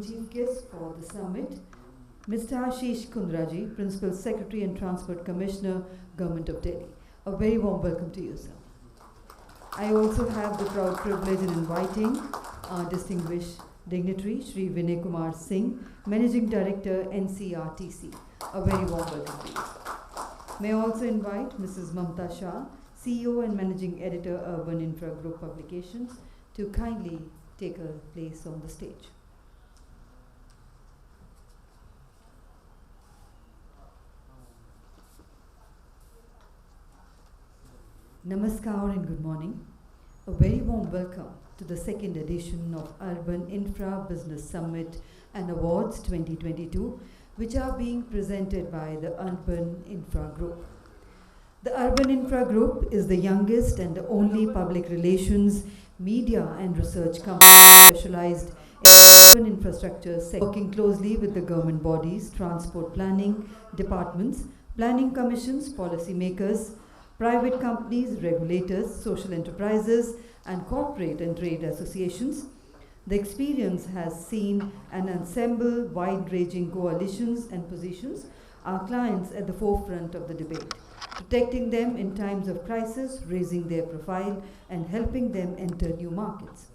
Honorable Chief Guest for the summit, Mr. Ashish Kundra ji, Principal Secretary and Transport Commissioner, Government of Delhi. A very warm welcome to you, sir. I also have the proud privilege in inviting our distinguished dignitary, Shri Vinay Kumar Singh, Managing Director, NCRTC. A very warm welcome to you. May I also invite Mrs. Mamta Shah, CEO and Managing Editor, Urban Infra Group Publications, to kindly take her place on the stage. Namaskar and good morning. A very warm welcome to the second edition of Urban Infra Business Summit and Awards 2022, which are being presented by the Urban Infra Group. The Urban Infra Group is the youngest and the only public relations, media and research company specialized in urban infrastructure sector, working closely with the government bodies, transport planning departments, planning commissions, policy makers, private companies, regulators, social enterprises, and corporate and trade associations. The experience has seen an ensemble, wide-ranging coalitions and positions our clients at the forefront of the debate, protecting them in times of crisis, raising their profile, and helping them enter new markets.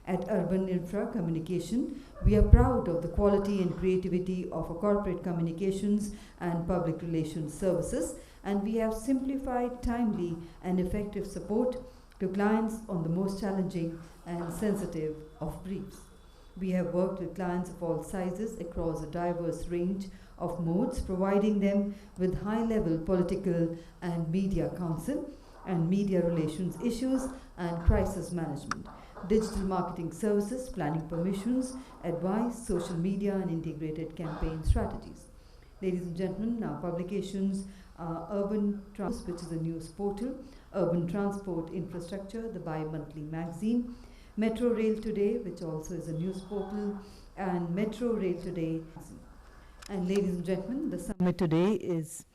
At Urban Infra Communication, we are proud of the quality and creativity of our corporate communications and public relations services, and we have simplified, timely, and effective support to clients on the most challenging and sensitive of briefs. We have worked with clients of all sizes across a diverse range of modes, providing them with high-level political and media counsel and media relations issues and crisis management, digital marketing services, planning permissions, advice, social media, and integrated campaign strategies. Ladies and gentlemen, our publications are Urban Transport, which is a news portal, Urban Transport Infrastructure, the bi-monthly magazine, Metro Rail Today, which also is a news portal, and Metro Rail Today. And ladies and gentlemen, the summit today is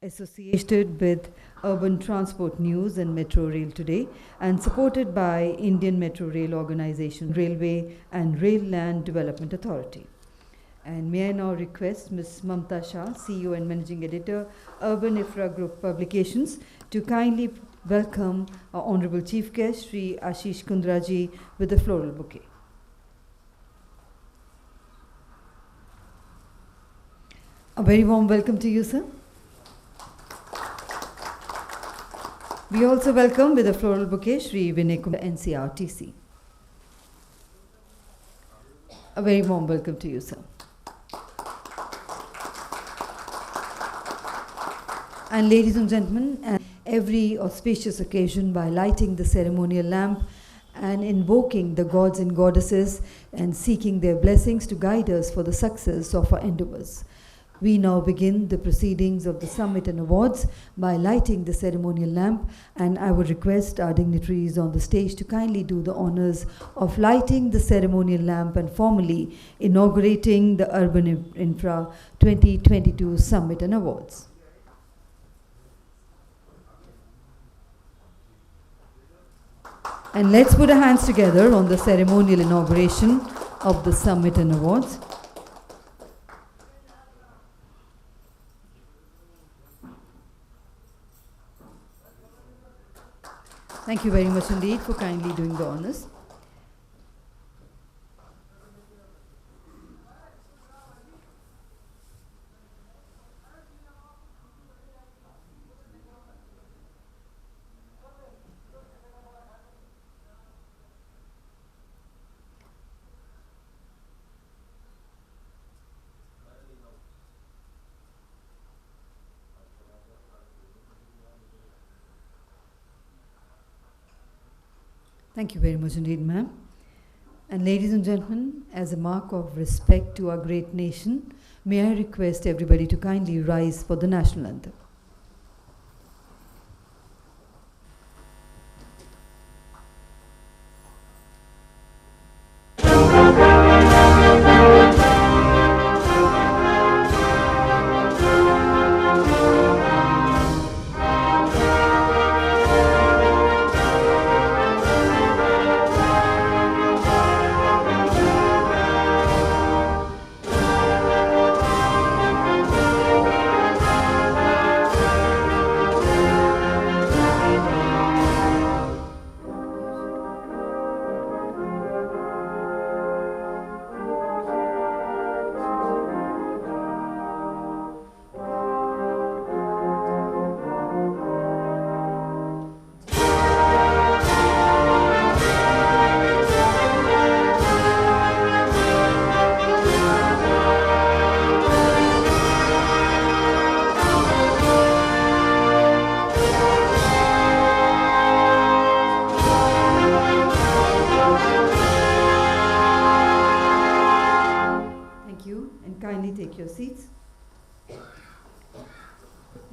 associated with Urban Transport News and Metro Rail Today, and supported by Indian Metro Rail Organization, Railway and Rail Land Development Authority. And may I now request Ms. Mamta Shah, CEO and Managing Editor, Urban Infra Group Publications, to kindly welcome our Honorable Chief Guest, Shri Ashish Kundra ji, with a floral bouquet. A very warm welcome to you, sir. We also welcome with a floral bouquet Shri Vinay Kumar, NCRTC. A very warm welcome to you, sir. And ladies and gentlemen, every auspicious occasion by lighting the ceremonial lamp and invoking the gods and goddesses and seeking their blessings to guide us for the success of our endeavors. We now begin the proceedings of the Summit and Awards by lighting the ceremonial lamp, and I would request our dignitaries on the stage to kindly do the honors of lighting the ceremonial lamp and formally inaugurating the Urban Infra 2022 Summit and Awards. And let's put our hands together on the ceremonial inauguration of the Summit and Awards. Thank you very much indeed for kindly doing the honors. Thank you very much indeed, ma'am. And ladies and gentlemen, as a mark of respect to our great nation, may I request everybody to kindly rise for the national anthem.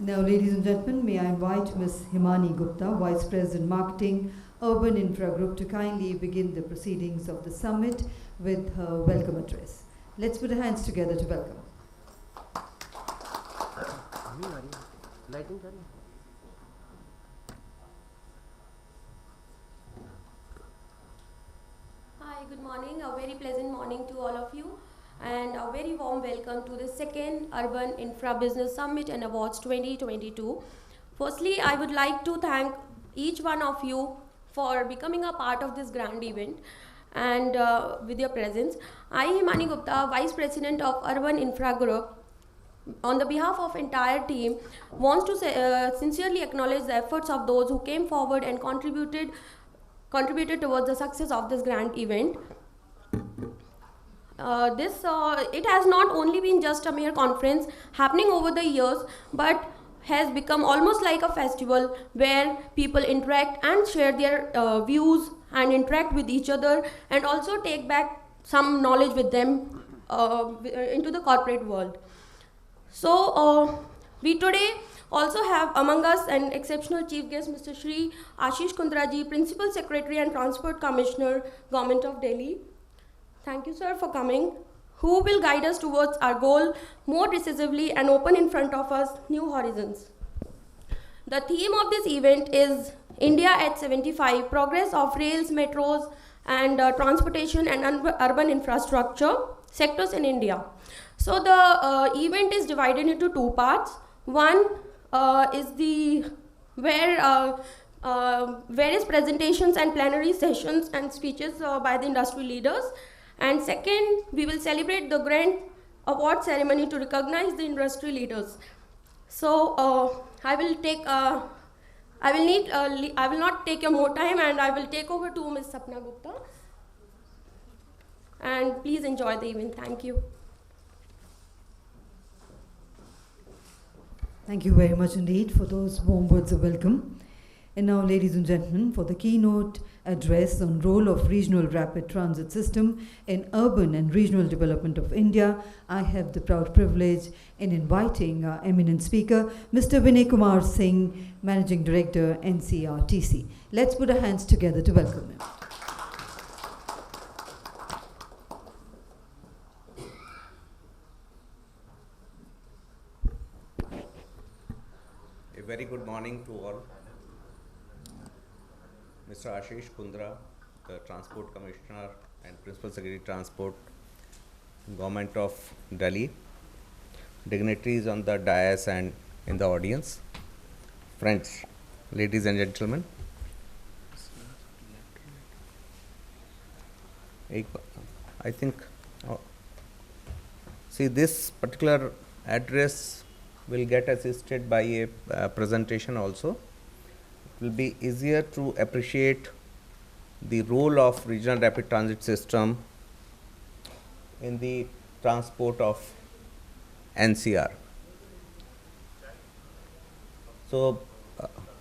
Now, ladies and gentlemen, may I invite Ms. Himani Gupta, Vice President Marketing, Urban Infra Group, to kindly begin the proceedings of the summit with her welcome address. Let's put our hands together to welcome. Hi, good morning. A very pleasant morning to all of you, and a very warm welcome to the second Urban Infra Business Summit and Awards 2022. Firstly, I would like to thank each one of you for becoming a part of this grand event and with your presence. I, Himani Gupta, Vice President of Urban Infra Group, on the behalf of entire team, wants to sincerely acknowledge the efforts of those who came forward and contributed towards the success of this grand event. It has not only been just a mere conference happening over the years, but has become almost like a festival where people interact and share their views and interact with each other, and also take back some knowledge with them into the corporate world. So we today also have among us an exceptional chief guest, Mr. Shri, Ashish Kundra ji, Principal Secretary and Transport Commissioner, Govt of Delhi. Thank you, sir, for coming, who will guide us towards our goal more decisively and open in front of us new horizons. The theme of this event is India at 75, Progress of Rails, Metros, and Transportation and Urban Infrastructure Sectors in India. So the event is divided into two parts. One is where various presentations and plenary sessions and speeches by the industry leaders. And second, we will celebrate the grand award ceremony to recognize the industry leaders. So I will not take your more time, and I will take over to Ms. Sapna Gupta. And please enjoy the event. Thank you. Thank you very much indeed for those warm words of welcome. And now, ladies and gentlemen, for the keynote address on role of regional rapid transit system in urban and regional development of India, I have the proud privilege in inviting our eminent speaker, Mr. Vinay Kumar Singh, Managing Director, NCRTC. Let's put our hands together to welcome him. A very good morning to all. Mr. Ashish Kundra, the Transport Commissioner and Principal Secretary Transport, Govt of Delhi, dignitaries on the dais and in the audience, friends, ladies and gentlemen. I think, see, this particular address will get assisted by a presentation also. It will be easier to appreciate the role of regional rapid transit system in the transport of NCR. So,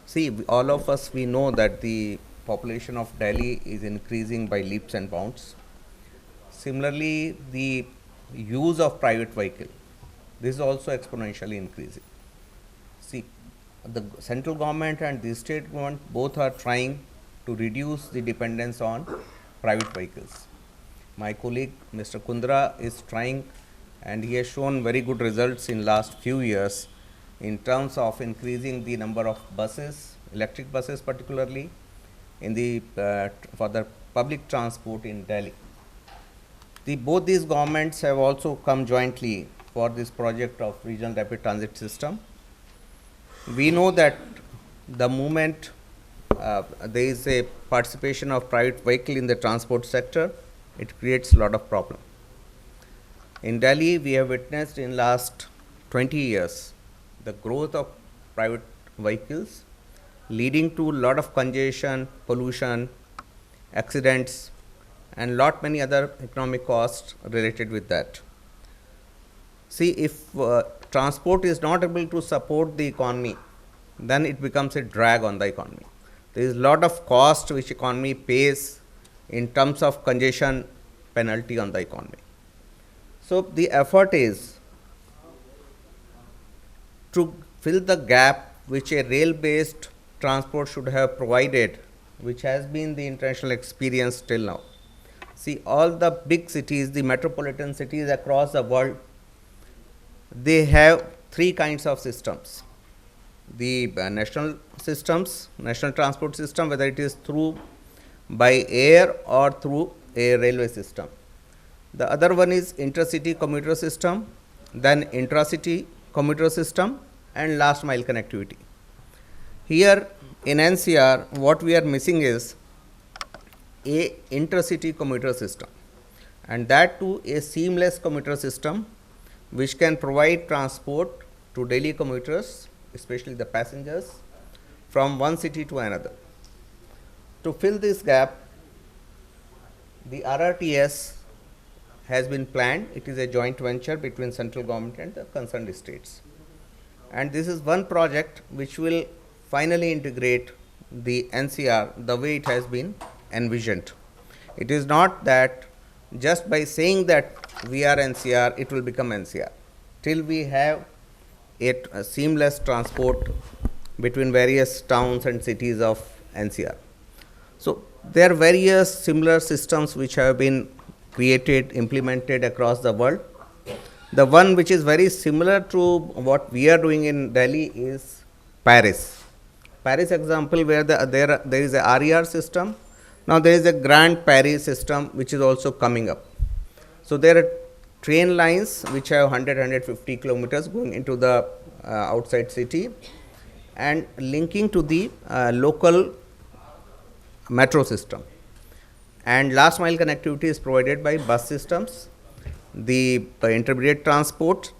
see, all of us, we know that the population of Delhi is increasing by leaps and bounds. Similarly, the use of private vehicle, this is also exponentially increasing. See, the central government and the state government both are trying to reduce the dependence on private vehicles. My colleague Mr. Kundra is trying, and he has shown very good results in last few years in terms of increasing the number of buses, electric buses particularly, in the for the public transport in Delhi. Both these governments have also come jointly for this project of regional rapid transit system. We know that the moment there is a participation of private vehicle in the transport sector, it creates a lot of problem. In Delhi, we have witnessed in last 20 years the growth of private vehicles, leading to a lot of congestion, pollution, accidents, and lot many other economic costs related with that. See, if transport is not able to support the economy, then it becomes a drag on the economy. There is a lot of cost which economy pays in terms of congestion penalty on the economy. So the effort is to fill the gap which a rail-based transport should have provided, which has been the international experience till now. See, all the big cities, the metropolitan cities across the world, they have three kinds of systems. The national systems, national transport system, whether it is through by air or through a railway system. The other one is intercity commuter system, then intracity commuter system, and last mile connectivity. Here in NCR, what we are missing is a intercity commuter system, and that too a seamless commuter system which can provide transport to daily commuters, especially the passengers, from one city to another. To fill this gap, the RRTS has been planned. It is a joint venture between central government and the concerned states. And this is one project which will finally integrate the NCR the way it has been envisioned. It is not that just by saying that we are NCR, it will become NCR. Till we have a seamless transport between various towns and cities of NCR. So there are various similar systems which have been created, implemented across the world. The one which is very similar to what we are doing in Delhi is Paris. Paris example where there is a RER system. Now there is a Grand Paris system which is also coming up. So there are train lines which have 150 kilometers going into the outside city and linking to the local metro system. And last mile connectivity is provided by bus systems, the intermediate transport,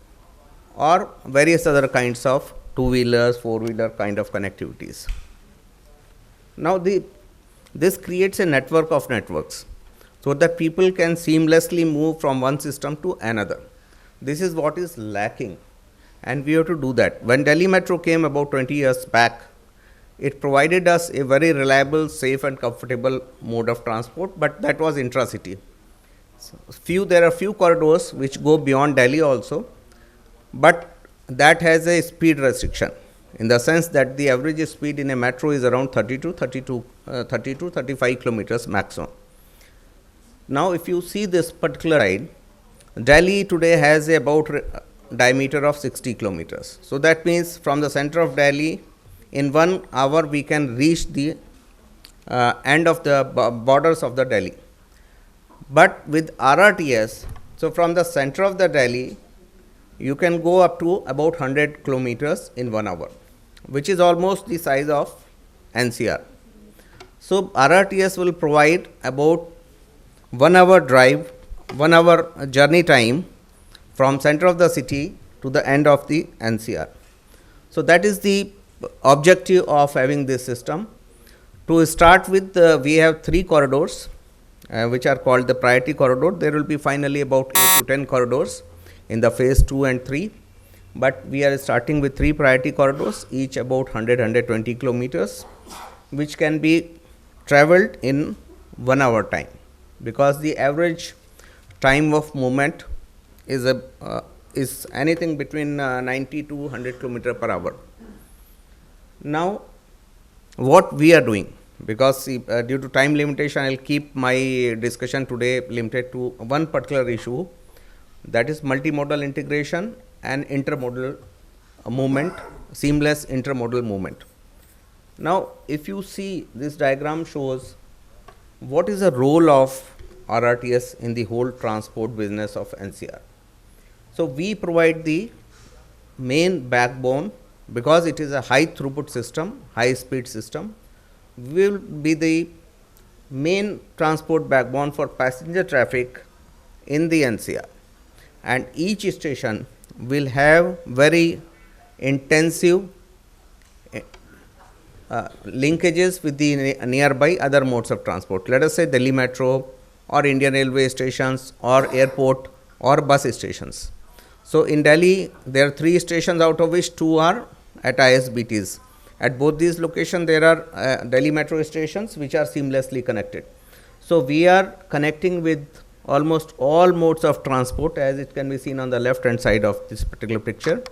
or various other kinds of two-wheelers, four-wheeler kind of connectivities. Now this creates a network of networks so that people can seamlessly move from one system to another. This is what is lacking, and we have to do that. When Delhi Metro came about 20 years back, it provided us a very reliable, safe and comfortable mode of transport, but that was intracity. So there are few corridors which go beyond Delhi also, but that has a speed restriction in the sense that the average speed in a metro is around 30 to 35 kilometers maximum. Now if you see this particular ride, Delhi today has about diameter of 60 kilometers. So that means from the center of Delhi, in 1 hour we can reach the end of the borders of the Delhi. But with RRTS, so from the center of the Delhi, you can go up to about 100 kilometers in 1 hour, which is almost the size of NCR. So RRTS will provide about 1 hour drive, 1 hour journey time from center of the city to the end of the NCR. So that is the objective of having this system. To start with, we have 3 corridors which are called the priority corridor. There will be finally about 8 to 10 corridors in the phase 2 and 3, but we are starting with 3 priority corridors, each about 120 kilometers, which can be traveled in 1 hour time, because the average time of movement is anything between 90 to 100 kilometer per hour. Now what we are doing, because due to time limitation, I will keep my discussion today limited to one particular issue, that is multimodal integration and intermodal movement, seamless intermodal movement. Now if you see, this diagram shows what is the role of RRTS in the whole transport business of NCR. So we provide the main backbone, because it is a high throughput system, high speed system. We will be the main transport backbone for passenger traffic in the NCR, and each station will have very intensive linkages with the nearby other modes of transport. Let us say Delhi Metro or Indian Railway stations or airport or bus stations. So in Delhi, there are 3 stations, out of which 2 are at ISBTs. At both these locations, there are Delhi Metro stations which are seamlessly connected. So we are connecting with almost all modes of transport, as it can be seen on the left hand side of this particular picture.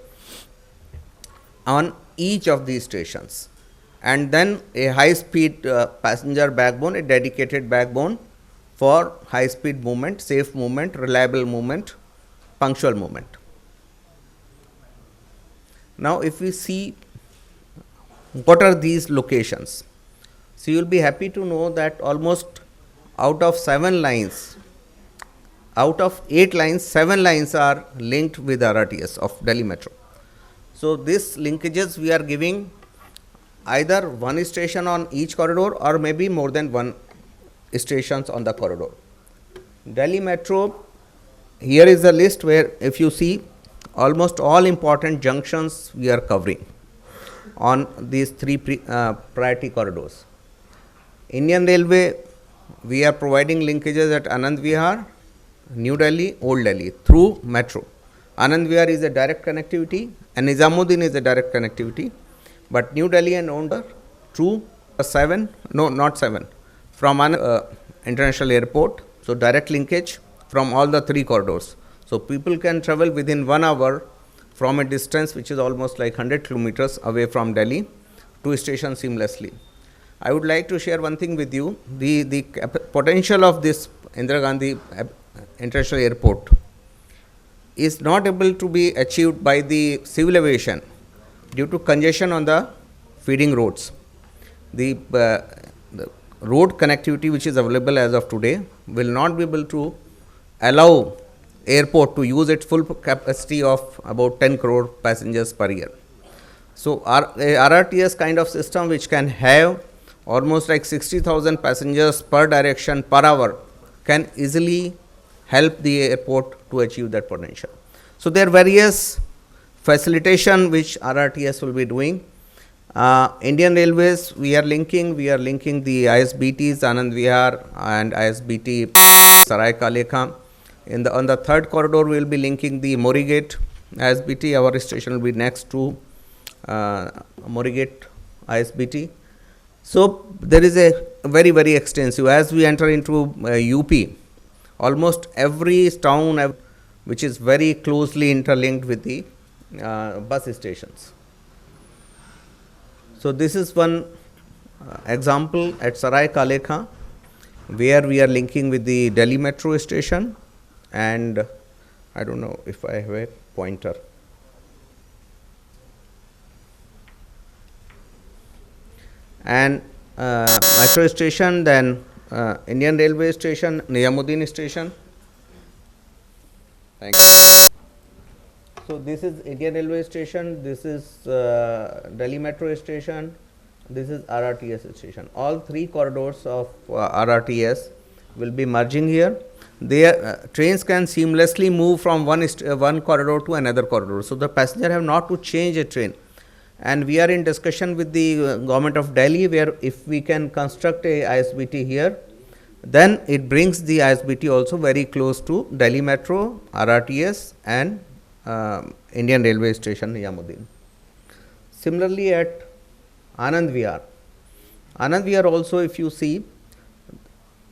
on each of these stations, and then a high speed passenger backbone, a dedicated backbone for high speed movement, safe movement, reliable movement, punctual movement. Now, if we see what are these locations, so you will be happy to know that almost out of 7 lines, out of 8 lines, 7 lines are linked with RRTS of Delhi Metro. So, these linkages we are giving either one station on each corridor or maybe more than one stations on the corridor. Delhi Metro, here is a list where if you see almost all important junctions we are covering on these 3 priority corridors. Indian Railway, we are providing linkages at Anand Vihar, New Delhi, Old Delhi through metro. Anand Vihar is a direct connectivity and Nizamuddin is a direct connectivity, but New Delhi and Old Delhi through 7, no not 7, from International Airport, so direct linkage from all the 3 corridors. So, people can travel within 1 hour from a distance which is almost like 100 kilometers away from Delhi to station seamlessly. I would like to share one thing with you. The potential of this Indira Gandhi International Airport is not able to be achieved by the civil aviation due to congestion on the feeding roads. The road connectivity which is available as of today will not be able to allow airport to use its full capacity of about 10 crore passengers per year. So, RRTS kind of system which can have almost like 60,000 passengers per direction per hour can easily help the airport to achieve that potential. So, there are various facilitation which RRTS will be doing. Indian Railways, we are linking the ISBTs Anand Vihar and ISBT Sarai Kalekha. On the 3rd corridor, we will be linking the Morigate ISBT. Our station will be next to Morigate ISBT. So, there is a very extensive, as we enter into UP, almost every town which is very closely interlinked with the bus stations. So, this is one example at Sarai Kalekha where we are linking with the Delhi Metro station, and I don't know if I have a pointer. And metro station, then Indian Railway station, Nizamuddin station. Thank you. So, this is Indian Railway station, this is Delhi Metro station, this is RRTS station. All 3 corridors of RRTS will be merging here. Trains can seamlessly move from one corridor to another corridor. So, the passenger have not to change a train. And we are in discussion with the government of Delhi, where if we can construct a ISBT here, then it brings the ISBT also very close to Delhi Metro, RRTS and Indian Railway Station Nizamuddin. Similarly, at Anand Vihar also, if you see,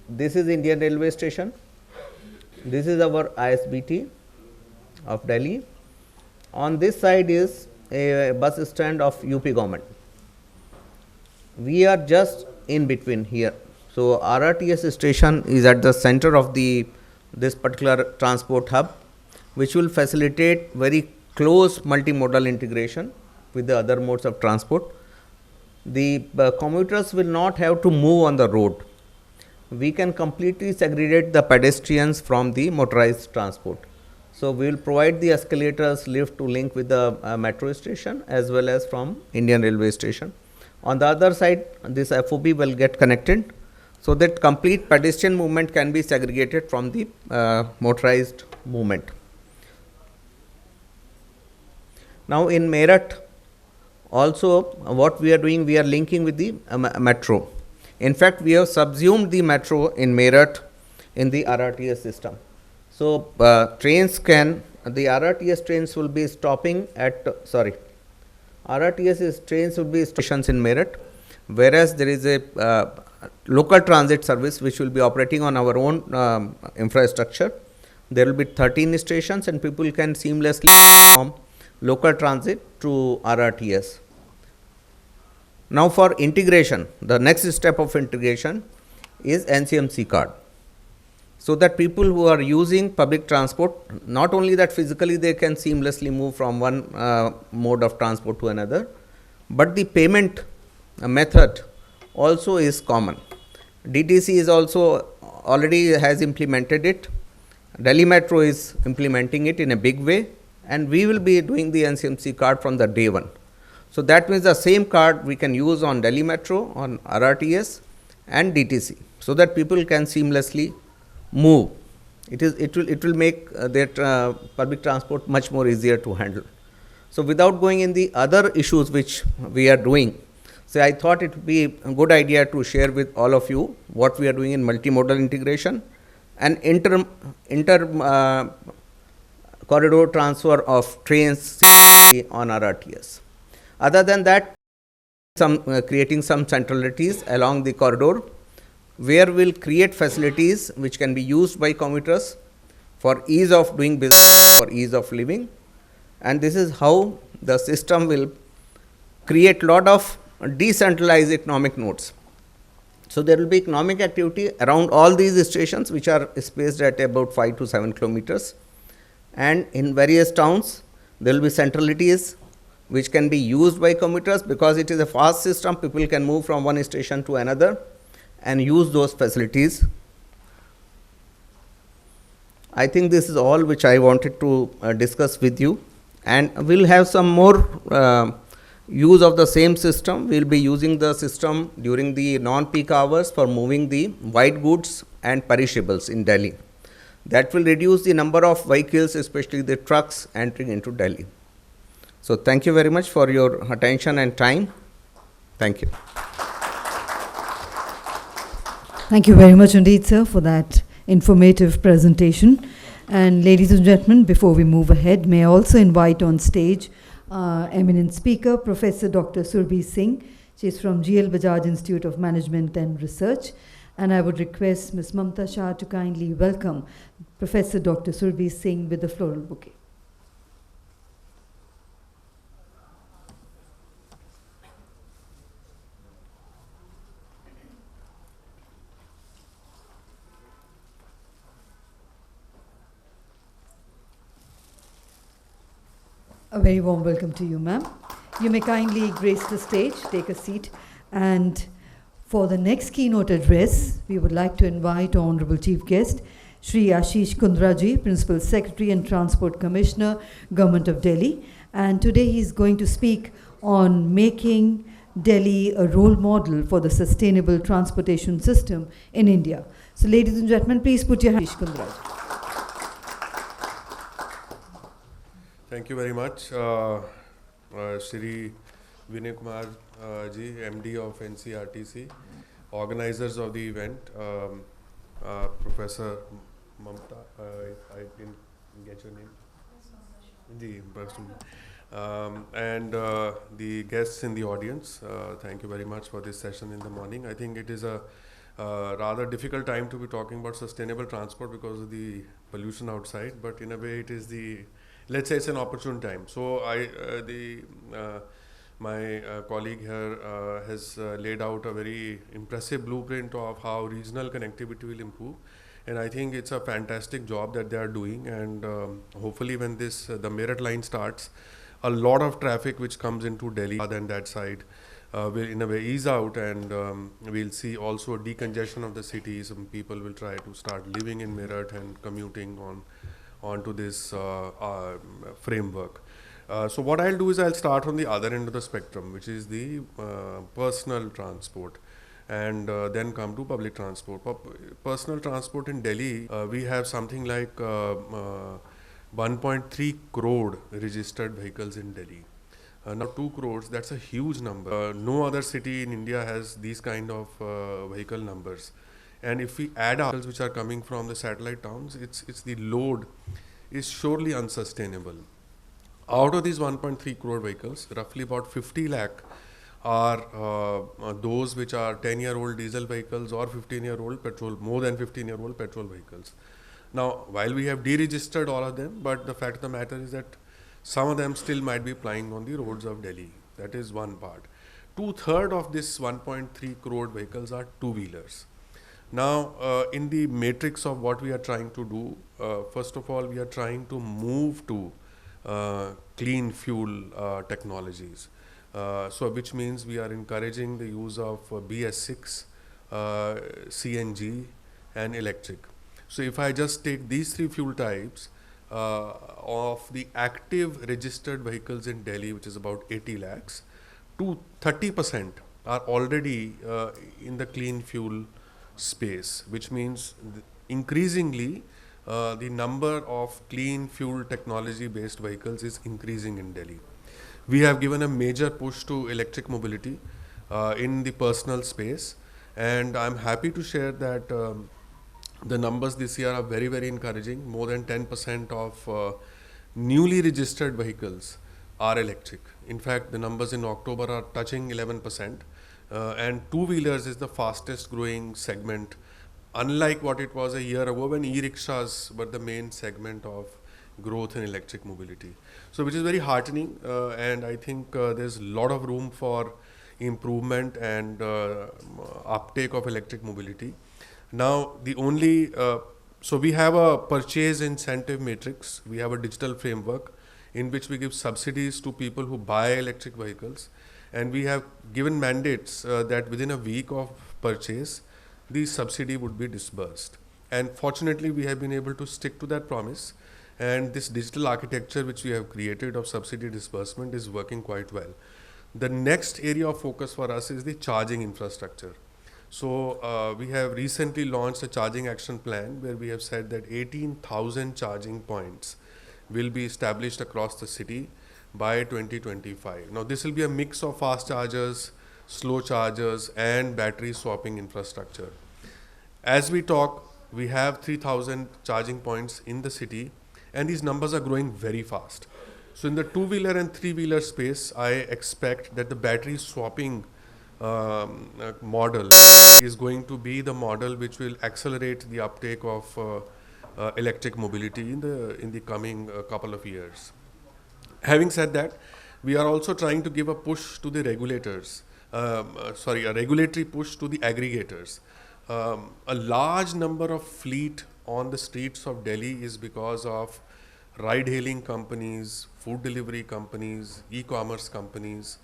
this is Indian Railway Station, this is our ISBT of Delhi. On this side is a bus stand of UP government. We are just in between here. So, RRTS station is at the center of this particular transport hub, which will facilitate very close multimodal integration with the other modes of transport. The commuters will not have to move on the road. We can completely segregate the pedestrians from the motorized transport. So, we will provide the escalators, lift to link with the metro station as well as from Indian Railway Station. On the other side, this FOB will get connected, so that complete pedestrian movement can be segregated from the motorized movement. Now, in Meerut also, what we are doing, we are linking with the metro. In fact, we have subsumed the metro in Meerut in the RRTS system. So, trains can, the RRTS trains will be stopping at, RRTS trains will be stations in Meerut, whereas there is a local transit service which will be operating on our own infrastructure. There will be 13 stations and people can seamlessly from local transit to RRTS. Now for integration, the next step of integration is NCMC card. So that people who are using public transport, not only that physically they can seamlessly move from one mode of transport to another, but the payment method also is common. DTC is also already has implemented it. Delhi Metro is implementing it in a big way, and we will be doing the NCMC card from the day one. So that means the same card we can use on Delhi Metro, on RRTS and DTC, so that people can seamlessly move. It will make their public transport much more easier to handle. So without going in the other issues which we are doing, so I thought it would be a good idea to share with all of you what we are doing in multimodal integration and inter corridor transfer of trains on RRTS. Other than that, creating some centralities along the corridor, where we'll create facilities which can be used by commuters for ease of doing business, for ease of living, and this is how the system will create lot of decentralized economic nodes. So there will be economic activity around all these stations, which are spaced at about 5 to 7 kilometers, and in various towns there will be centralities which can be used by commuters, because it is a fast system. People can move from one station to another and use those facilities. I think this is all which I wanted to discuss with you, and we'll have some more use of the same system. We'll be using the system during the non-peak hours for moving the white goods and perishables in Delhi. That will reduce the number of vehicles, especially the trucks, entering into Delhi. So thank you very much for your attention and time. Thank you. Thank you very much indeed, sir, for that informative presentation. And ladies and gentlemen, before we move ahead, may I also invite on stage eminent speaker, Professor Dr. Surabhi Singh. She is from GL Bajaj Institute of Management and Research. And I would request Ms. Mamta Shah to kindly welcome Professor Dr. Surabhi Singh with the floral bouquet. A very warm welcome to you, ma'am. You may kindly grace the stage, take a seat, and for the next keynote address, we would like to invite our Honorable Chief Guest, Shri Ashish Kundra ji, Principal Secretary and Transport Commissioner, Government of Delhi. And today he is going to speak on making Delhi a role model for the sustainable transportation system in India. So ladies and gentlemen, please put your hands. Ashish Kundra ji. Thank you very much, Shri Vinay Kumar ji, MD of NCRTC, organizers of the event, Professor Mamta, I didn't get your name, and the guests in the audience. Thank you very much for this session in the morning. I think it is a rather difficult time to be talking about sustainable transport because of the pollution outside, but in a way it is let's say it's an opportune time. So my colleague here has laid out a very impressive blueprint of how regional connectivity will improve, and I think it's a fantastic job that they are doing. And hopefully, when the Meerut line starts, a lot of traffic which comes into Delhi and that side will in a way ease out, and we'll see also decongestion of the city. Some people will try to start living in Meerut and commuting onto this framework. So what I'll do is I'll start from the other end of the spectrum, which is the personal transport, and then come to public transport. Personal transport in Delhi, we have something like 1.3 crore registered vehicles in Delhi. Now 2 crores, that's a huge number. No other city in India has these kind of vehicle numbers. And if we add vehicles which are coming from the satellite towns, it's the load is surely unsustainable. Out of these 1.3 crore vehicles, roughly about 50 lakh are those which are 10-year-old diesel vehicles or 15-year-old petrol, more than 15-year-old petrol vehicles. Now, while we have deregistered all of them, but the fact of the matter is that Some of them still might be plying on the roads of Delhi. That is one part. 2/3 of this 1.3 crore vehicles are two-wheelers. Now, in the matrix of what we are trying to do, first of all, we are trying to move to clean fuel technologies. So, which means we are encouraging the use of BS6, CNG, and electric. So, if I just take these three fuel types, of the active registered vehicles in Delhi, which is about 80 lakhs, to 30% are already in the clean fuel space, which means increasingly the number of clean fuel technology based vehicles is increasing in Delhi. We have given a major push to electric mobility in the personal space, and I'm happy to share that the numbers this year are very, very encouraging. More than 10% of newly registered vehicles are electric. In fact, the numbers in October are touching 11%. And two-wheelers is the fastest growing segment, unlike what it was a year ago when e-rickshaws were the main segment of growth in electric mobility. So which is very heartening, and I think there's a lot of room for improvement and uptake of electric mobility. Now, the only, so we have a purchase incentive matrix, we have a digital framework in which we give subsidies to people who buy electric vehicles. And we have given mandates that within a week of purchase, the subsidy would be disbursed. And fortunately, we have been able to stick to that promise. And this digital architecture which we have created of subsidy disbursement is working quite well. The next area of focus for us is the charging infrastructure. So we have recently launched a charging action plan where we have said that 18,000 charging points will be established across the city by 2025. Now this will be a mix of fast chargers, slow chargers, and battery swapping infrastructure. As we talk, we have 3,000 charging points in the city, and these numbers are growing very fast. So in the two-wheeler and three-wheeler space, I expect that the battery swapping model is going to be the model which will accelerate the uptake of electric mobility in the coming couple of years. Having said that, we are also trying to give a push to the regulators, a regulatory push to the aggregators. A large number of fleet on the streets of Delhi is because of ride-hailing companies, food delivery companies, e-commerce companies,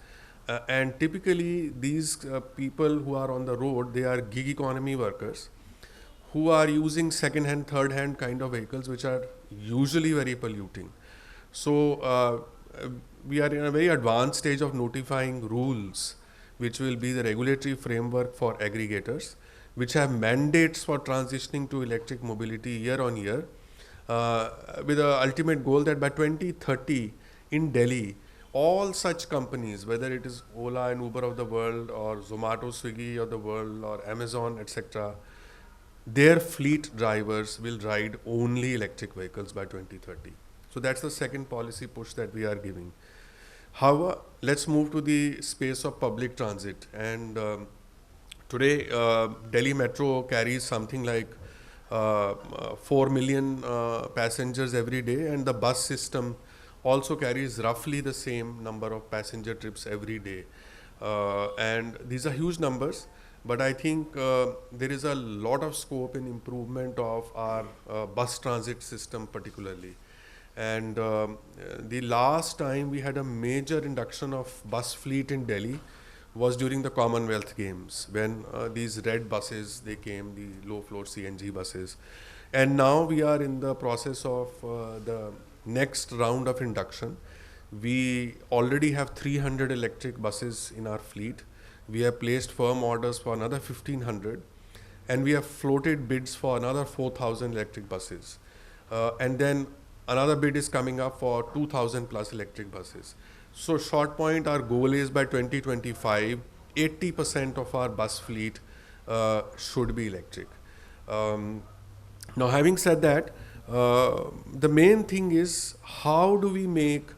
and typically these people who are on the road, they are gig economy workers who are using second-hand, third-hand kind of vehicles which are usually very polluting. So we are in a very advanced stage of notifying rules which will be the regulatory framework for aggregators, which have mandates for transitioning to electric mobility year on year, with the ultimate goal that by 2030 in Delhi, all such companies, whether it is Ola and Uber of the world or Zomato, Swiggy of the world or Amazon, etc., their fleet drivers will ride only electric vehicles by 2030. So that's the second policy push that we are giving. However, let's move to the space of public transit. And today, Delhi Metro carries something like 4 million passengers every day, and the bus system also carries roughly the same number of passenger trips every day. And these are huge numbers, but I think there is a lot of scope in improvement of our bus transit system particularly. And the last time we had a major induction of bus fleet in Delhi was during the Commonwealth Games, when these red buses, they came, the low floor CNG buses. And now we are in the process of the next round of induction. We already have 300 electric buses in our fleet. We have placed firm orders for another 1,500, and we have floated bids for another 4,000 electric buses. And then another bid is coming up for 2,000 plus electric buses. So short point, our goal is by 2025, 80% of our bus fleet should be electric. Now having said that, the main thing is how do we make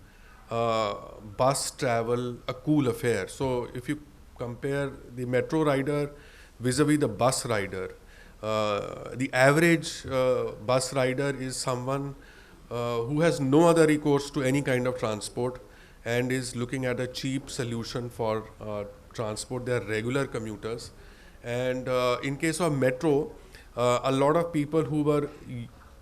bus travel a cool affair? So if you compare the metro rider vis-a-vis the bus rider, the average bus rider is someone who has no other recourse to any kind of transport and is looking at a cheap solution for transport. They are regular commuters. And in case of metro, a lot of people who were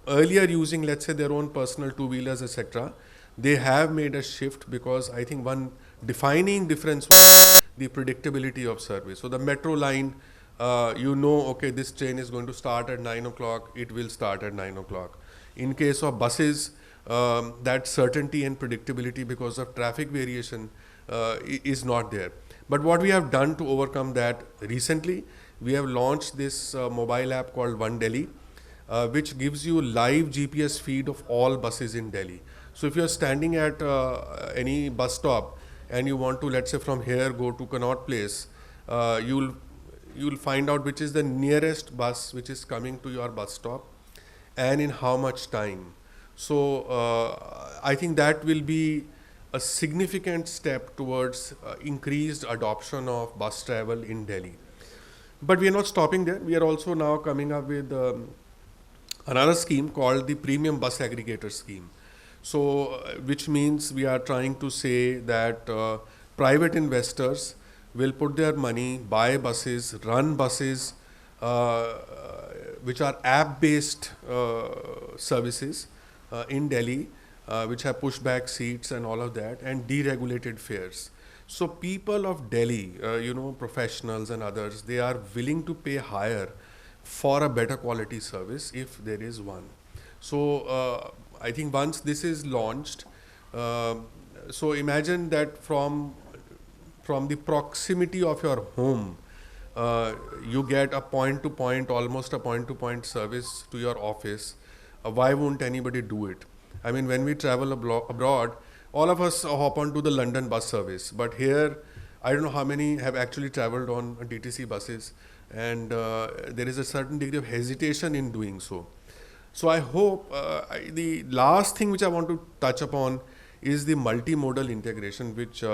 earlier using, let's say, their own personal two-wheelers, etc., they have made a shift, because I think one defining difference was the predictability of service. So the metro line, okay, this train is going to start at 9 o'clock, it will start at 9 o'clock. In case of buses, that certainty and predictability because of traffic variation is not there. But what we have done to overcome that recently, we have launched this mobile app called One Delhi, which gives you live GPS feed of all buses in Delhi. So if you're standing at any bus stop and you want to, let's say, from here go to Connaught Place, you'll find out which is the nearest bus which is coming to your bus stop and in how much time. So I think that will be a significant step towards increased adoption of bus travel in Delhi. But we are not stopping there. We are also now coming up with another scheme called the Premium Bus Aggregator Scheme. So, which means we are trying to say that private investors will put their money, buy buses, run buses, which are app-based services in Delhi, which have pushback seats and all of that, and deregulated fares. So people of Delhi, professionals and others, they are willing to pay higher for a better quality service if there is one. So I think once this is launched, so imagine that from the proximity of your home, you get a point-to-point, almost a point-to-point service to your office. Why won't anybody do it? I mean, when we travel abroad, all of us hop onto the London bus service. But here, I don't know how many have actually traveled on DTC buses, and there is a certain degree of hesitation in doing so. So I hope the last thing which I want to touch upon is the multimodal integration, which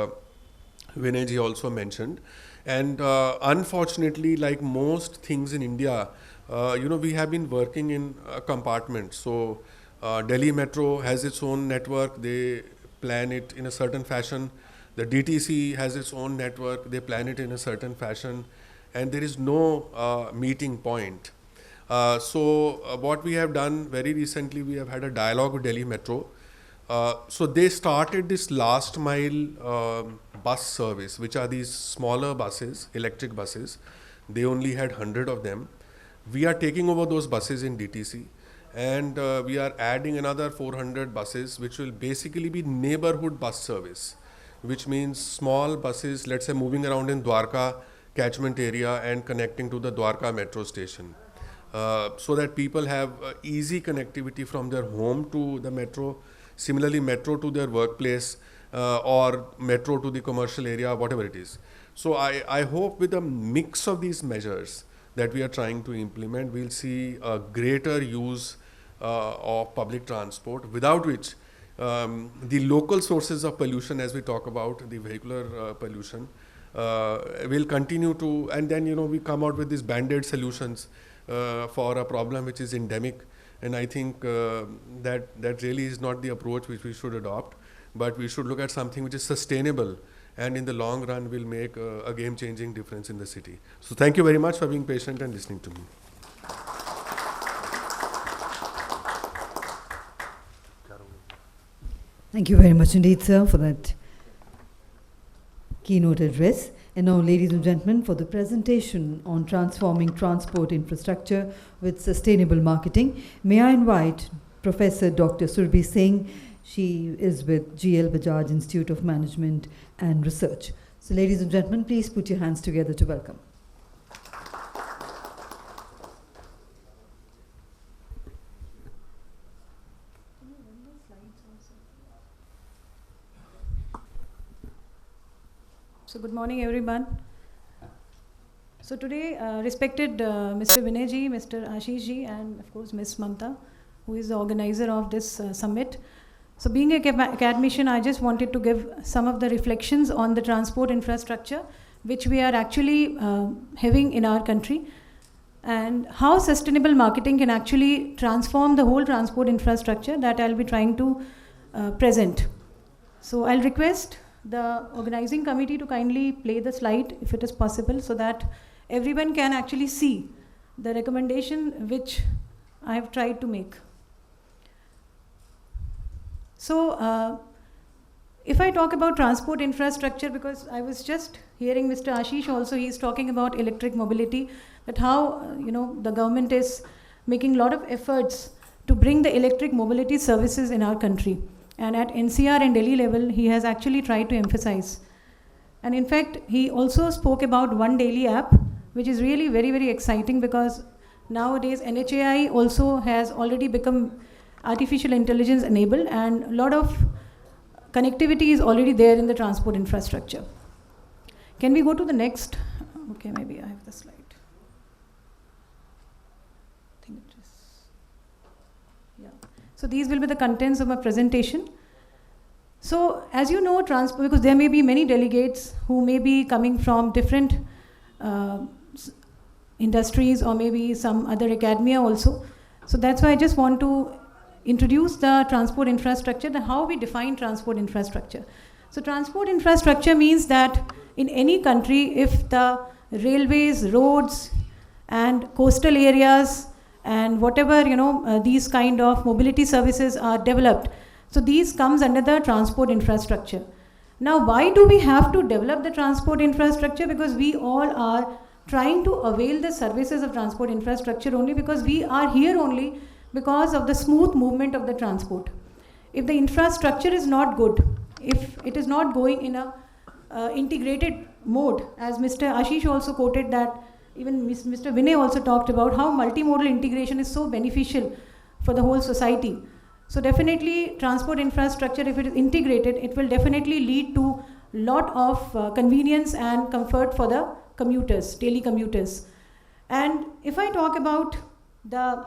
Vinay ji also mentioned. And unfortunately, like most things in India, we have been working in compartments. So Delhi Metro has its own network, they plan it in a certain fashion. The DTC has its own network, they plan it in a certain fashion, and there is no meeting point. So what we have done very recently, we have had a dialogue with Delhi Metro. So they started this last mile bus service, which are these smaller buses, electric buses. They only had 100 of them. We are taking over those buses in DTC, and we are adding another 400 buses, which will basically be neighborhood bus service, which means small buses, let's say, moving around in Dwarka catchment area and connecting to the Dwarka metro station. So that people have easy connectivity from their home to the metro, similarly metro to their workplace, or metro to the commercial area, whatever it is. So I hope with a mix of these measures that we are trying to implement, we'll see a greater use of public transport, without which the local sources of pollution, as we talk about, the vehicular pollution, will continue to, and then we come out with these band-aid solutions for a problem which is endemic. And I think that really is not the approach which we should adopt, but we should look at something which is sustainable and in the long run will make a game-changing difference in the city. So thank you very much for being patient and listening to me. Thank you very much indeed, sir, for that keynote address. And now, ladies and gentlemen, for the presentation on transforming transport infrastructure with sustainable marketing, may I invite Professor Dr. Surabhi Singh. She is with GL Bajaj Institute of Management and Research. So, ladies and gentlemen, please put your hands together to welcome. So good morning, everyone. So today, respected Mr. Vinay ji, Mr. Ashish ji, and of course Ms. Mamta, who is the organizer of this summit. So being an academician, I just wanted to give some of the reflections on the transport infrastructure, which we are actually having in our country. and how sustainable marketing can actually transform the whole transport infrastructure that I'll be trying to present. So I'll request the organizing committee to kindly play the slide if it is possible, so that everyone can actually see the recommendation which I have tried to make. So if I talk about transport infrastructure, because I was just hearing Mr. Ashish also, he's talking about electric mobility, that how the government is making a lot of efforts to bring the electric mobility services in our country. And at NCR and Delhi level, he has actually tried to emphasize. And in fact, he also spoke about One Daily app, which is really very, very exciting, because nowadays NHAI also has already become artificial intelligence enabled, and a lot of connectivity is already there in the transport infrastructure. Can we go to the next? Okay, maybe I have the slide. I think it is. Yeah. So these will be the contents of my presentation. So as you know, transport, because there may be many delegates who may be coming from different industries or maybe some other academia also. So that's why I just want to introduce the transport infrastructure, how we define transport infrastructure. So transport infrastructure means that in any country, if the railways, roads, and coastal areas, and whatever, these kind of mobility services are developed, so these comes under the transport infrastructure. Now, why do we have to develop the transport infrastructure? Because we all are trying to avail the services of transport infrastructure only because we are here only because of the smooth movement of the transport. If the infrastructure is not good, if it is not going in a integrated mode, as Mr. Ashish also quoted that, even Mr. Vinay also talked about how multimodal integration is so beneficial for the whole society. So definitely transport infrastructure, if it is integrated, it will definitely lead to lot of convenience and comfort for the commuters, daily commuters. And if I talk about the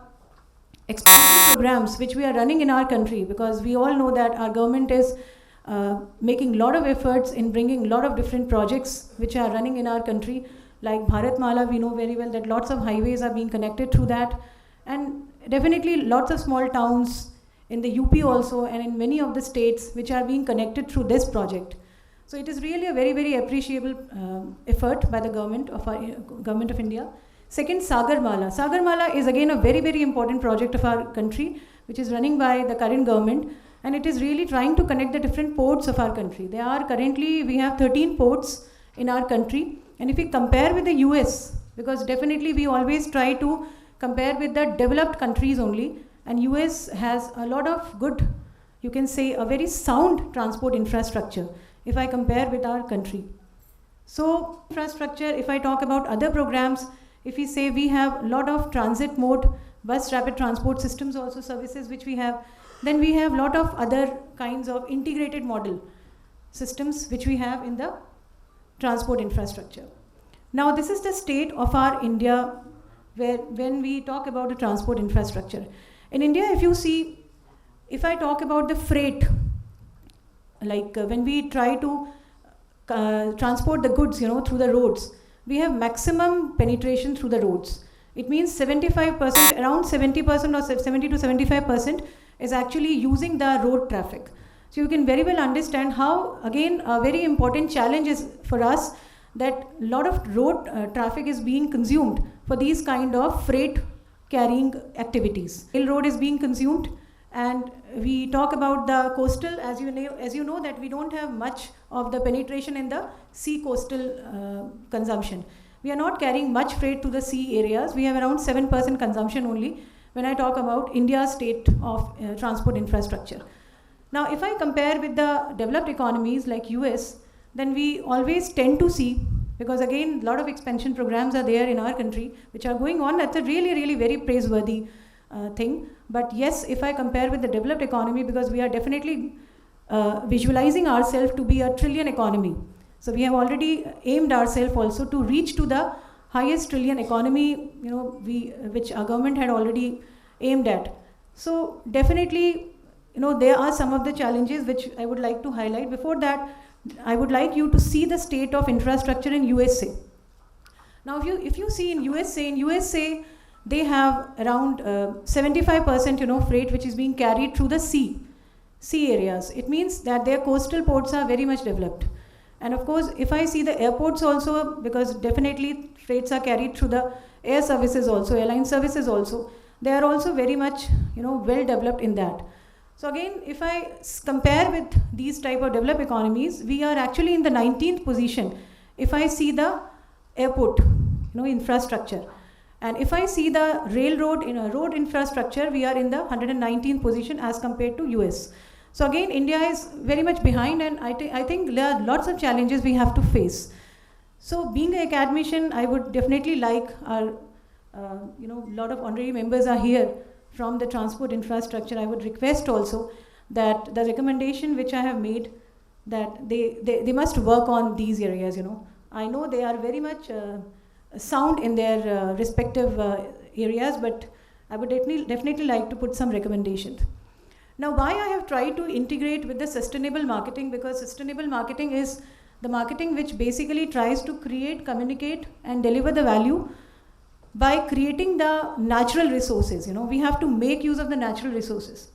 expansion programs which we are running in our country, because we all know that our government is making a lot of efforts in bringing a lot of different projects which are running in our country, like Bharatmala, we know very well that lots of highways are being connected through that, and definitely lots of small towns in the UP also, and in many of the states which are being connected through this project. So it is really a very, very appreciable effort by the government of India. Second, Sagarmala. Sagarmala is again a very, very important project of our country, which is running by the current government, and it is really trying to connect the different ports of our country. We have 13 ports in our country, and if we compare with the US, because definitely we always try to compare with the developed countries only, and US has a lot of good, you can say a very sound transport infrastructure if I compare with our country. So infrastructure, if I talk about other programs, if we say we have a lot of transit mode, bus rapid transport systems also services which we have, then we have a lot of other kinds of integrated model systems which we have in the transport infrastructure. Now this is the state of our India when we talk about the transport infrastructure. In India, if you see, if I talk about the freight, like when we try to transport the goods, through the roads, we have maximum penetration through the roads. It means 75%, around 70% or 70 to 75% is actually using the road traffic. So you can very well understand how, again, a very important challenge is for us that a lot of road traffic is being consumed for these kind of freight carrying activities. Railroad is being consumed, and we talk about the coastal, as you know that we don't have much of the penetration in the sea coastal consumption. We are not carrying much freight to the sea areas. We have around 7% consumption only when I talk about India's state of transport infrastructure. Now, if I compare with the developed economies like US, then we always tend to see, because again, a lot of expansion programs are there in our country which are going on. That's a really, really very praiseworthy thing. But yes, if I compare with the developed economy, because we are definitely visualizing ourselves to be a trillion economy. So we have already aimed ourselves also to reach to the highest trillion economy, which our government had already aimed at. So definitely, there are some of the challenges which I would like to highlight. Before that, I would like you to see the state of infrastructure in USA. Now, if you see in USA, they have around 75% freight which is being carried through the sea areas. It means that their coastal ports are very much developed. And of course, if I see the airports also, because definitely freights are carried through the air services also, airline services also, they are also very much well developed in that. So again, if I compare with these type of developed economies, we are actually in the 19th position if I see the airport infrastructure. And if I see the railroad road infrastructure, we are in the 119th position as compared to US. So again, India is very much behind, and I think there are lots of challenges we have to face. So being an academician, I would definitely like our, lot of honorary members are here from the transport infrastructure. I would request also that the recommendation which I have made, that they must work on these areas, I know they are very much sound in their respective areas, but I would definitely like to put some recommendations. Now, why I have tried to integrate with the sustainable marketing, because sustainable marketing is the marketing which basically tries to create, communicate, and deliver the value by creating the natural resources. We have to make use of the natural resources.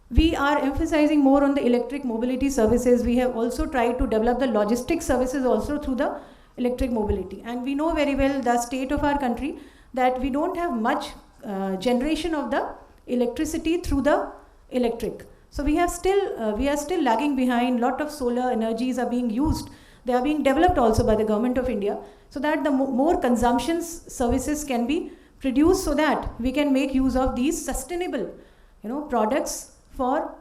We are emphasizing more on the electric mobility services. We have also tried to develop the logistics services also through the electric mobility. And we know very well the state of our country, that we don't have much generation of the electricity through the electric. So we are still lagging behind. Lot of solar energies are being used. They are being developed also by the government of India, so that the more consumption services can be produced, so that we can make use of these sustainable products for,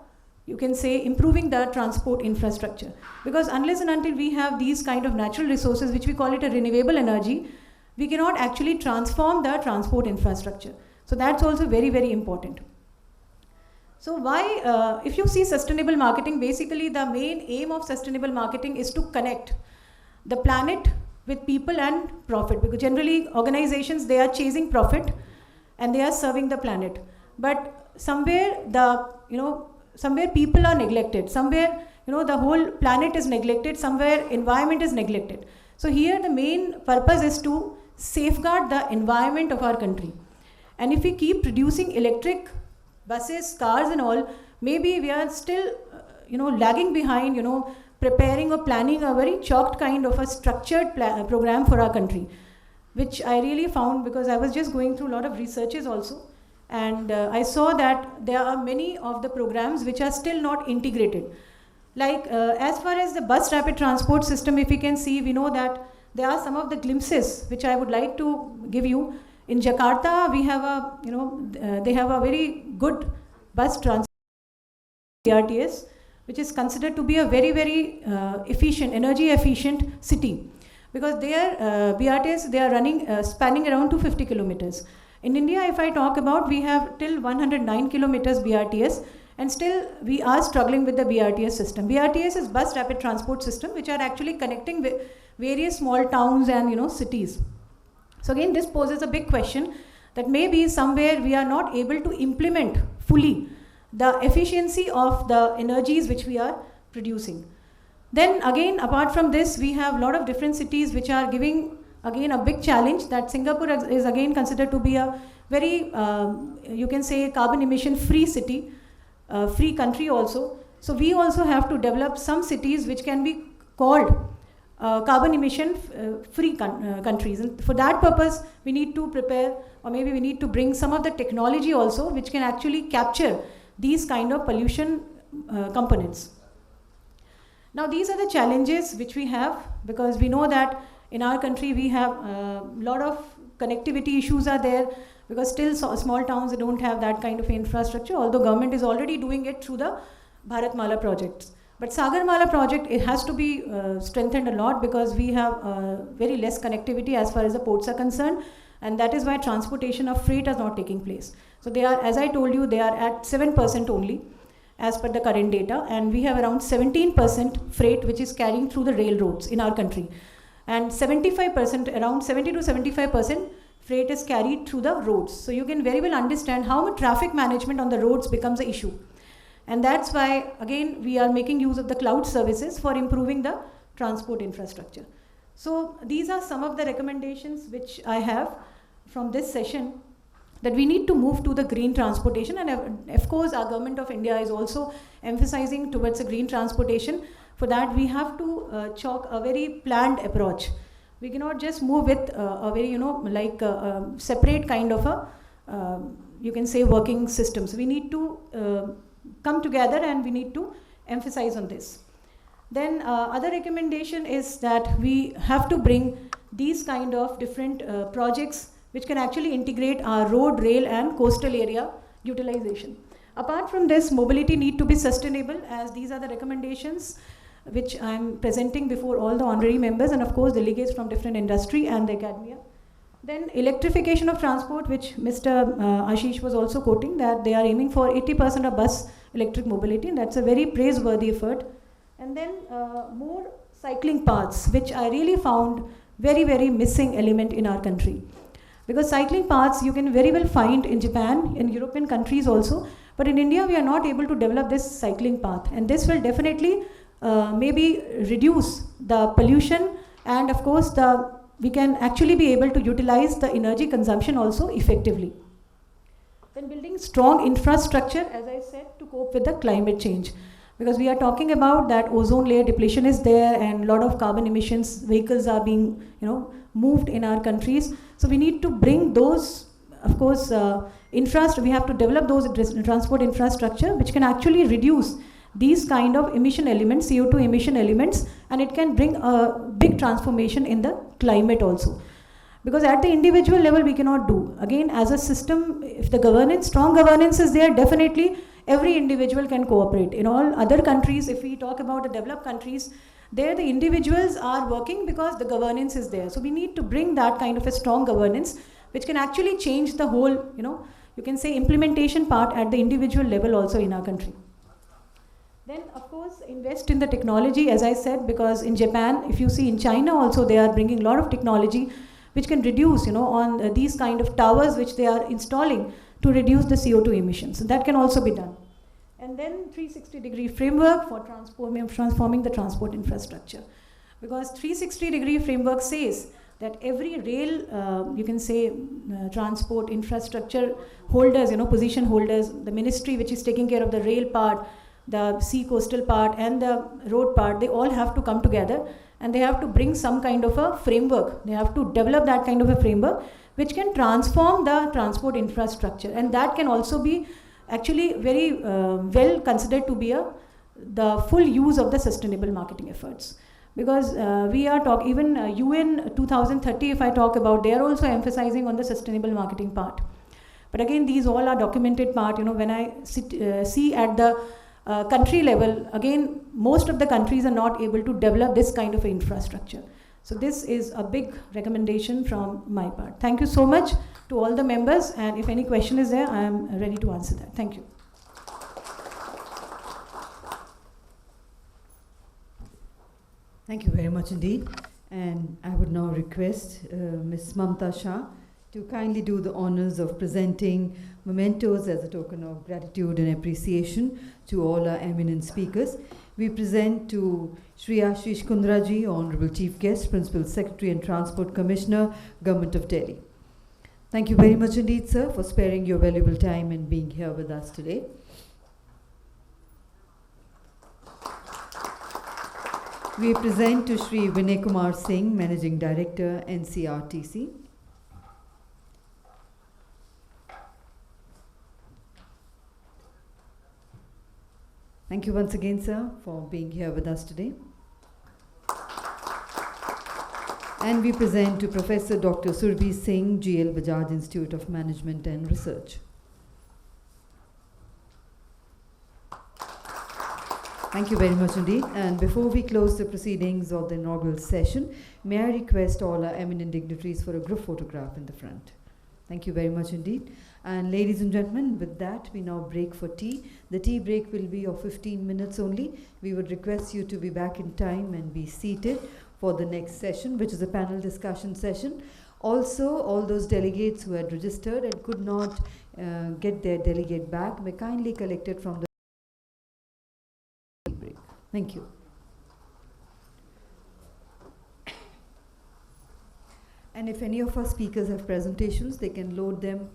you can say, improving the transport infrastructure. Because unless and until we have these kind of natural resources, which we call it a renewable energy, we cannot actually transform the transport infrastructure. So that's also very, very important. So why, if you see sustainable marketing, basically the main aim of sustainable marketing is to connect the planet with people and profit. Because generally organizations, they are chasing profit and they are serving the planet. But somewhere somewhere people are neglected. Somewhere, the whole planet is neglected. Somewhere environment is neglected. So here the main purpose is to safeguard the environment of our country. And if we keep producing electric buses, cars and all, maybe we are still, lagging behind, preparing or planning a very chalked kind of a structured program for our country, which I really found, because I was just going through a lot of researches also, and I saw that there are many of the programs which are still not integrated. Like as far as the bus rapid transport system, if we can see, we know that there are some of the glimpses which I would like to give you. In Jakarta, we have a, they have a very good bus transport, IIRTS, which is considered to be a very, very efficient, energy efficient city. Because their BRTS, they are running, spanning around 250 kilometers. In India, if I talk about, we have till 109 kilometers BRTS, and still we are struggling with the BRTS system. BRTS is bus rapid transport system, which are actually connecting with various small towns and cities. So again, this poses a big question, that maybe somewhere we are not able to implement fully the efficiency of the energies which we are producing. Then again, apart from this, we have a lot of different cities which are giving again a big challenge, that Singapore is again considered to be a very, you can say, carbon emission free city, free country also. So we also have to develop some cities which can be called carbon emission free countries. And for that purpose, we need to prepare, or maybe we need to bring some of the technology also which can actually capture these kind of pollution components. Now these are the challenges which we have, because we know that in our country we have a lot of connectivity issues are there, because still small towns, they don't have that kind of infrastructure, although government is already doing it through the Bharatmala projects. But Sagarmala project, it has to be strengthened a lot, because we have very less connectivity as far as the ports are concerned, and that is why transportation of freight is not taking place. So they are, as I told you, they are at 7% only as per the current data, and we have around 17% freight which is carrying through the railroads in our country, and 75%, around 70 to 75% freight is carried through the roads. So you can very well understand how much traffic management on the roads becomes an issue. And that's why, again, we are making use of the cloud services for improving the transport infrastructure. So these are some of the recommendations which I have from this session, that we need to move to the green transportation, and of course our government of India is also emphasizing towards a green transportation. For that we have to chalk a very planned approach. We cannot just move with a very separate kind of a you can say working systems. We need to come together and we need to emphasize on this. Then other recommendation is that we have to bring these kind of different projects which can actually integrate our road, rail and coastal area utilization. Apart from this, mobility need to be sustainable, as these are the recommendations which I am presenting before all the honorary members and of course delegates from different industry and the academia. Then electrification of transport, which Mr. Ashish was also quoting, that they are aiming for 80% of bus electric mobility, and that's a very praiseworthy effort. And then more cycling paths, which I really found very, very missing element in our country. Because cycling paths you can very well find in Japan, in European countries also, but in India we are not able to develop this cycling path, and this will definitely maybe reduce the pollution, and of course we can actually be able to utilize the energy consumption also effectively. Then building strong infrastructure, as I said, to cope with the climate change. Because we are talking about that ozone layer depletion is there, and a lot of carbon emissions, vehicles are being moved in our countries. So we need to bring those, of course, we have to develop those transport infrastructure which can actually reduce these kind of emission elements, CO2 emission elements, and it can bring a big transformation in the climate also. Because at the individual level we cannot do. Again, as a system, if the strong governance is there, definitely every individual can cooperate. In all other countries, if we talk about the developed countries, there the individuals are working because the governance is there. So we need to bring that kind of a strong governance which can actually change the whole, you can say implementation part at the individual level also in our country. Then of course invest in the technology, as I said, because in Japan, if you see in China also, they are bringing a lot of technology which can reduce, on these kind of towers which they are installing to reduce the CO2 emissions. So that can also be done. And then 360-degree framework for transforming the transport infrastructure. Because 360-degree framework says that every rail, you can say transport infrastructure holders, position holders, the ministry which is taking care of the rail part, the sea coastal part and the road part, they all have to come together and they have to bring some kind of a framework. They have to develop that kind of a framework which can transform the transport infrastructure, and that can also be actually very well considered to be the full use of the sustainable marketing efforts. Because we are talking, even UN 2030, if I talk about, they are also emphasizing on the sustainable marketing part. But again, these all are documented part. When I see at the country level, again, most of the countries are not able to develop this kind of infrastructure. So this is a big recommendation from my part. Thank you so much to all the members, and if any question is there, I am ready to answer that. Thank you. Thank you very much indeed. And I would now request Ms. Mamta Shah to kindly do the honors of presenting mementos as a token of gratitude and appreciation to all our eminent speakers. We present to Shri Ashish Kundra ji, Honorable Chief Guest, Principal Secretary and Transport Commissioner, Government of Delhi. Thank you very much indeed, sir, for sparing your valuable time and being here with us today. We present to Shri Vinay Singh, Managing Director, NCRTC. Thank you once again, sir, for being here with us today. And we present to Professor Dr. Surabhi Singh, GL Bajaj Institute of Management and Research. Thank you very much indeed. And before we close the proceedings of the inaugural session, may I request all our eminent dignitaries for a group photograph in the front. Thank you very much indeed. And ladies and gentlemen, with that, we now break for tea. The tea break will be of 15 minutes only. We would request you to be back in time and be seated for the next session, which is a panel discussion session. Also, all those delegates who had registered and could not get their delegate back may kindly collect it from the tea break. Thank you. And if any of our speakers have presentations, they can load them